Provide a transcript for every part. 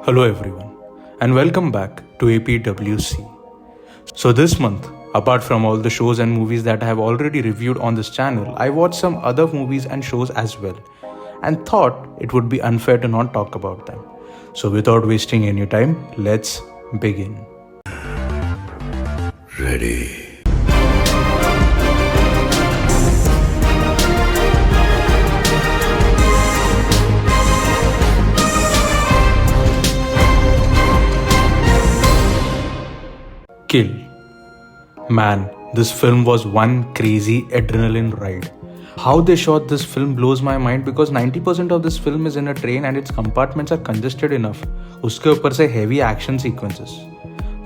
Hello everyone and welcome back to APWC. So this month, apart from all the shows and movies that I have already reviewed on this channel, I watched some other movies and shows as well and thought it would be unfair to not talk about them. So without wasting any time, let's begin. Ready. Kill. Man, this film was one crazy adrenaline ride. How they shot this film blows my mind because 90% of this film is in a train and its compartments are congested enough. Uske upar se heavy action sequences.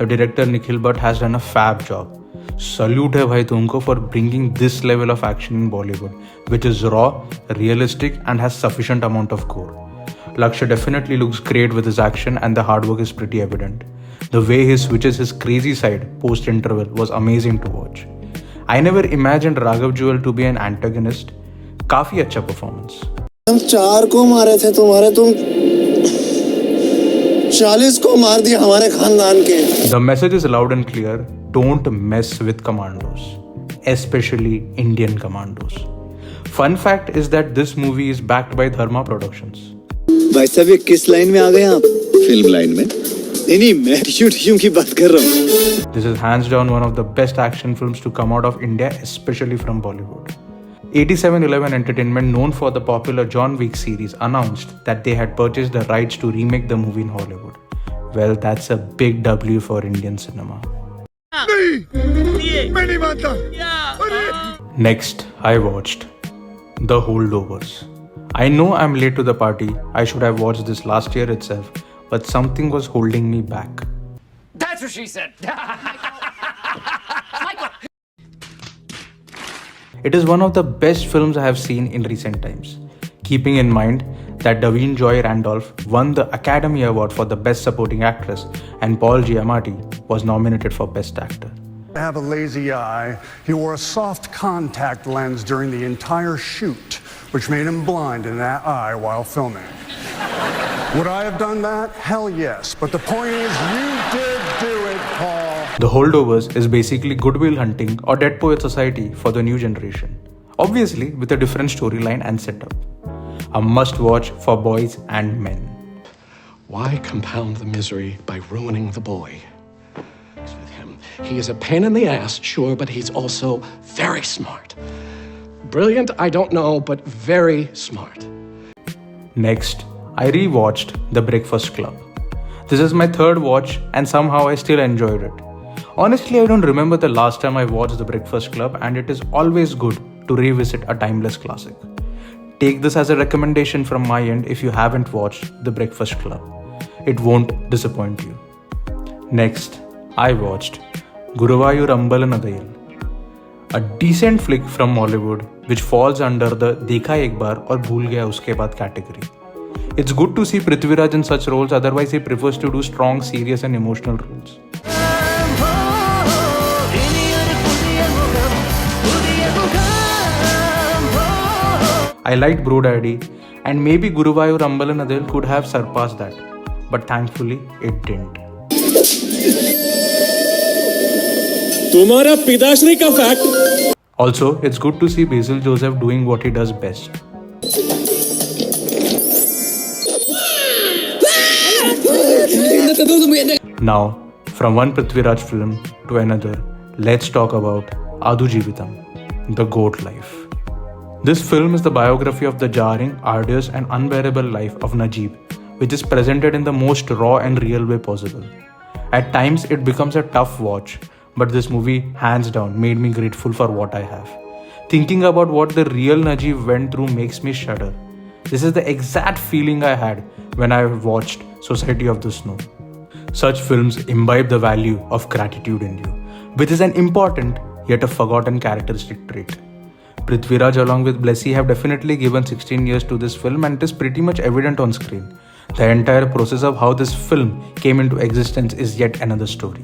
The director Nikhil Bhatt has done a fab job. Salute hai bhai tumko for bringing this level of action in Bollywood, which is raw, realistic and has sufficient amount of gore. Lakshya definitely looks great with his action and the hard work is pretty evident. The way he switches his crazy side post-interval was amazing to watch. I never imagined Raghav Jewel to be an antagonist. काफी अच्छा performance. हम 4 को मारे थे तुम्हारे, तुम 40 को मार दिया हमारे खानदान के. The message is loud and clear. Don't mess with commandos, especially Indian commandos. Fun fact is that this movie is backed by Dharma Productions. भाई साहब ये किस लाइन में आ गए आप? फिल्म लाइन में? नहीं मैं यूं की बात कर रहा हूँ. This is hands down one of the best action films to come out of India, especially from Bollywood. 8711 Entertainment, known for the popular John Wick series, announced that they had purchased the rights to remake the movie in Hollywood. Well, that's a big W for Indian cinema. Next, I watched The Holdovers. I know I'm late to the party. I should have watched this last year itself, but something was holding me back. That's what she said. It is one of the best films I have seen in recent times. Keeping in mind that Daveen Joy Randolph won the Academy Award for the Best Supporting Actress and Paul Giamatti was nominated for Best Actor. I have a lazy eye. He wore a soft contact lens during the entire shoot, which made him blind in that eye while filming. Would I have done that? Hell yes. But the point is, you did do it, Paul. The Holdovers is basically Goodwill Hunting or Dead Poet Society for the new generation. Obviously, with a different storyline and setup. A must-watch for boys and men. Why compound the misery by ruining the boy? With him, he is a pain in the ass, sure, but he's also very smart. Brilliant, I don't know, but very smart. Next, I rewatched The Breakfast Club. This is my third watch and somehow I still enjoyed it. Honestly, I don't remember the last time I watched The Breakfast Club and it is always good to revisit a timeless classic. Take this as a recommendation from my end if you haven't watched The Breakfast Club. It won't disappoint you. Next, I watched Guruvayoor Ambalanadayil, a decent flick from Bollywood which falls under the Dekha Ek Baar aur Bhool Gaya Uske Baad category. It's good to see Prithviraj in such roles, otherwise he prefers to do strong, serious and emotional roles. I liked Bro Daddy and maybe Guruvayoor Ambalanadayil could have surpassed that, but thankfully it didn't. तुम्हारा पिताश्री का fact. Also, it's good to see Basil Joseph doing what he does best. Now, from one Prithviraj film to another, let's talk about Aadujeevitham, The Goat Life. This film is the biography of the jarring, arduous and unbearable life of Najib, which is presented in the most raw and real way possible. At times, it becomes a tough watch, but this movie, hands down, made me grateful for what I have. Thinking about what the real Najib went through makes me shudder. This is the exact feeling I had when I watched Society of the Snow. Such films imbibe the value of gratitude in you, which is an important yet a forgotten characteristic trait. Prithviraj along with Blessy have definitely given 16 years to this film and it is pretty much evident on screen. The entire process of how this film came into existence is yet another story.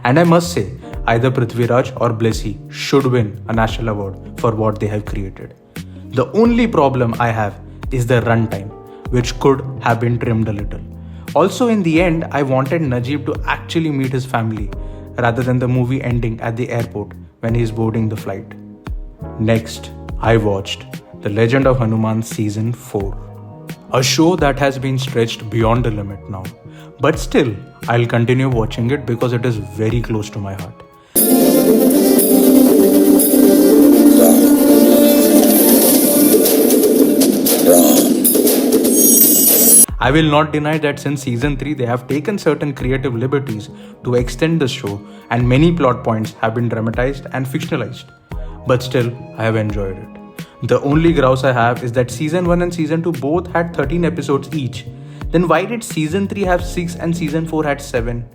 And I must say, either Prithviraj or Blessy should win a national award for what they have created. The only problem I have is the runtime, which could have been trimmed a little. Also, in the end, I wanted Najib to actually meet his family rather than the movie ending at the airport when he's boarding the flight. Next, I watched The Legend of Hanuman Season 4. A show that has been stretched beyond the limit now. But still, I'll continue watching it because it is very close to my heart. I will not deny that since season 3 they have taken certain creative liberties to extend the show and many plot points have been dramatized and fictionalized. But still, I have enjoyed it. The only grouse I have is that season 1 and season 2 both had 13 episodes each. Then why did season 3 have 6 and season 4 had 7?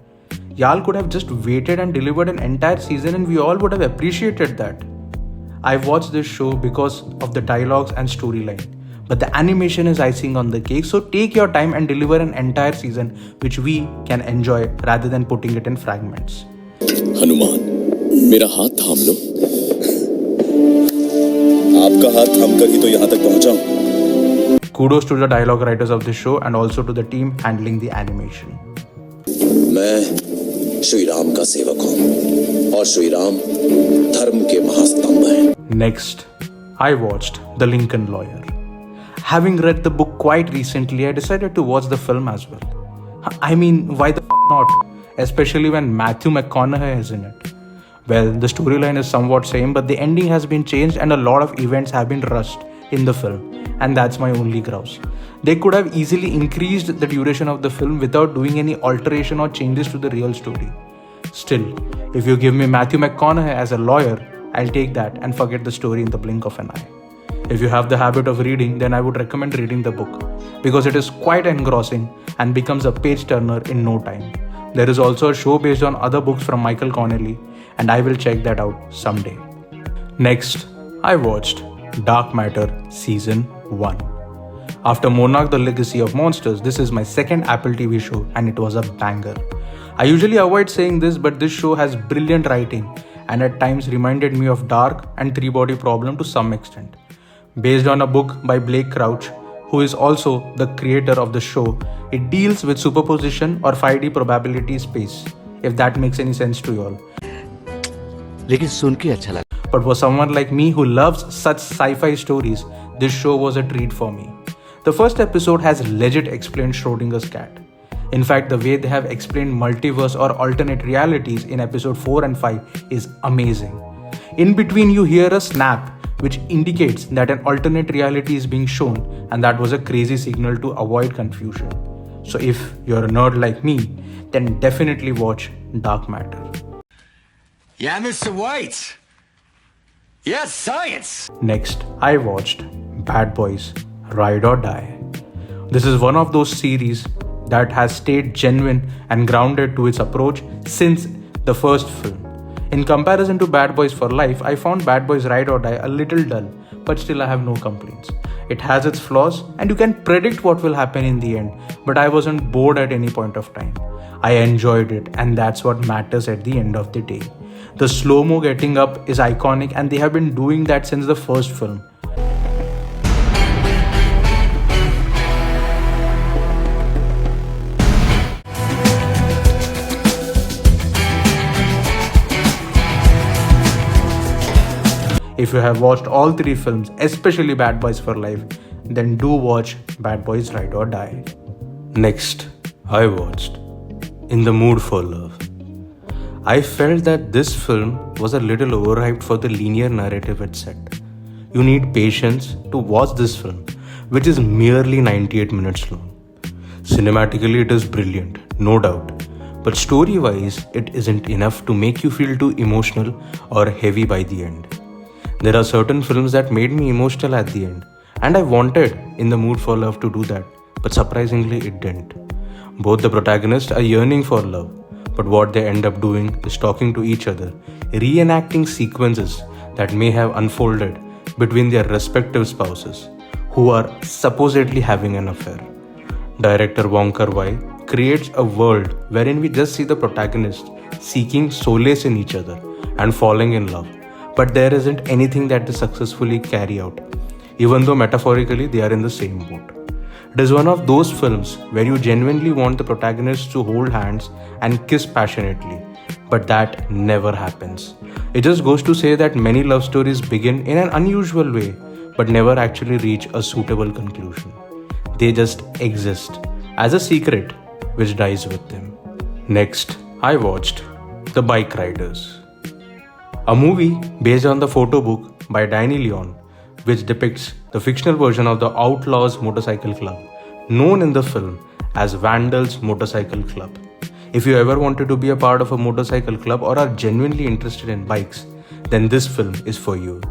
Y'all could have just waited and delivered an entire season and we all would have appreciated that. I watched this show because of the dialogues and storyline. But the animation is icing on the cake, so take your time and deliver an entire season which we can enjoy rather than putting it in fragments. Hanuman, मेरा हाथ थाम लो। आपका हाथ थामकर ही तो यहाँ तक पहुँचा हूँ। Kudos to the dialogue writers of this show and also to the team handling the animation. मैं श्री राम का सेवक हूँ और श्री राम धर्म के महास्तंभ हैं। Next, I watched The Lincoln Lawyer. Having read the book quite recently, I decided to watch the film as well. I mean, why the not? Especially when Matthew McConaughey is in it. Well, the storyline is somewhat same, but the ending has been changed and a lot of events have been rushed in the film. And that's my only grouse. They could have easily increased the duration of the film without doing any alteration or changes to the real story. Still, if you give me Matthew McConaughey as a lawyer, I'll take that and forget the story in the blink of an eye. If you have the habit of reading, then I would recommend reading the book because it is quite engrossing and becomes a page turner in no time. There is also a show based on other books from Michael Connelly and I will check that out someday. Next, I watched Dark Matter Season 1. After Monarch: The Legacy of Monsters, this is my second Apple TV show and it was a banger. I usually avoid saying this, but this show has brilliant writing and at times reminded me of Dark and Three Body Problem to some extent. Based on a book by Blake Crouch, who is also the creator of the show, it deals with superposition or 5D probability space, if that makes any sense to you all. But for someone like me who loves such sci-fi stories, this show was a treat for me. The first episode has legit explained Schrodinger's cat. In fact, the way they have explained multiverse or alternate realities in episode 4 and 5 is amazing. In between you hear a snap, which indicates that an alternate reality is being shown, and that was a crazy signal to avoid confusion. So if you're a nerd like me, then definitely watch Dark Matter. Yeah, Mr. White. Yes, science. Next, I watched Bad Boys Ride or Die. This is one of those series that has stayed genuine and grounded to its approach since the first film. In comparison to Bad Boys for Life, I found Bad Boys Ride or Die a little dull, but still I have no complaints. It has its flaws and you can predict what will happen in the end, but I wasn't bored at any point of time. I enjoyed it and that's what matters at the end of the day. The slow-mo getting up is iconic and they have been doing that since the first film. If you have watched all three films, especially Bad Boys for Life, then do watch Bad Boys Ride or Die. Next, I watched In the Mood for Love. I felt that this film was a little overhyped for the linear narrative it set. You need patience to watch this film, which is merely 98 minutes long. Cinematically, it is brilliant, no doubt. But story-wise, it isn't enough to make you feel too emotional or heavy by the end. There are certain films that made me emotional at the end, and I wanted In the Mood for Love to do that, but surprisingly it didn't. Both the protagonists are yearning for love, but what they end up doing is talking to each other, reenacting sequences that may have unfolded between their respective spouses, who are supposedly having an affair. Director Wong Kar-wai creates a world wherein we just see the protagonists seeking solace in each other and falling in love. But there isn't anything that they successfully carry out, even though metaphorically they are in the same boat. It is one of those films where you genuinely want the protagonists to hold hands and kiss passionately, but that never happens. It just goes to say that many love stories begin in an unusual way, but never actually reach a suitable conclusion. They just exist as a secret which dies with them. Next, I watched The Bikeriders, a movie based on the photo book by Danny Leon, which depicts the fictional version of the Outlaws Motorcycle Club, known in the film as Vandals Motorcycle Club. If you ever wanted to be a part of a motorcycle club or are genuinely interested in bikes, then this film is for you.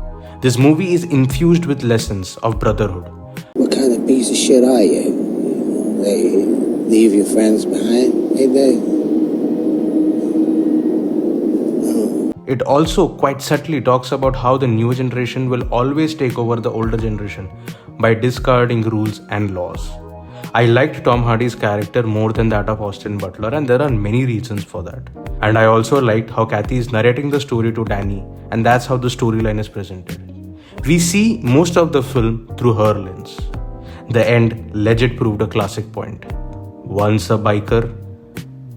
This movie is infused with lessons of brotherhood. What kind of piece of shit are you? They leave your friends behind, ain't they? It also quite subtly talks about how the new generation will always take over the older generation by discarding rules and laws. I liked Tom Hardy's character more than that of Austin Butler, and there are many reasons for that. And I also liked how Kathy is narrating the story to Danny, and that's how the storyline is presented. We see most of the film through her lens. The end legit proved a classic point. Once a biker,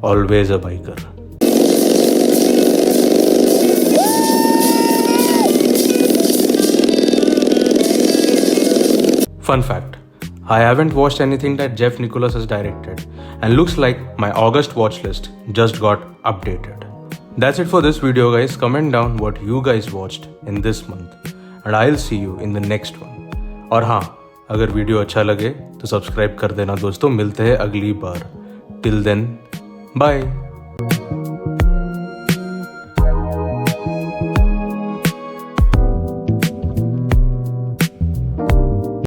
always a biker. Fun fact, I haven't watched anything that Jeff Nicholas has directed, and looks like my August watch list just got updated. That's it for this video, guys. Comment down what you guys watched in this month, and I'll see you in the next one. और हाँ, अगर video अच्छा लगे तो subscribe कर देना दोस्तों. मिलते हैं अगली बार. Till then, bye.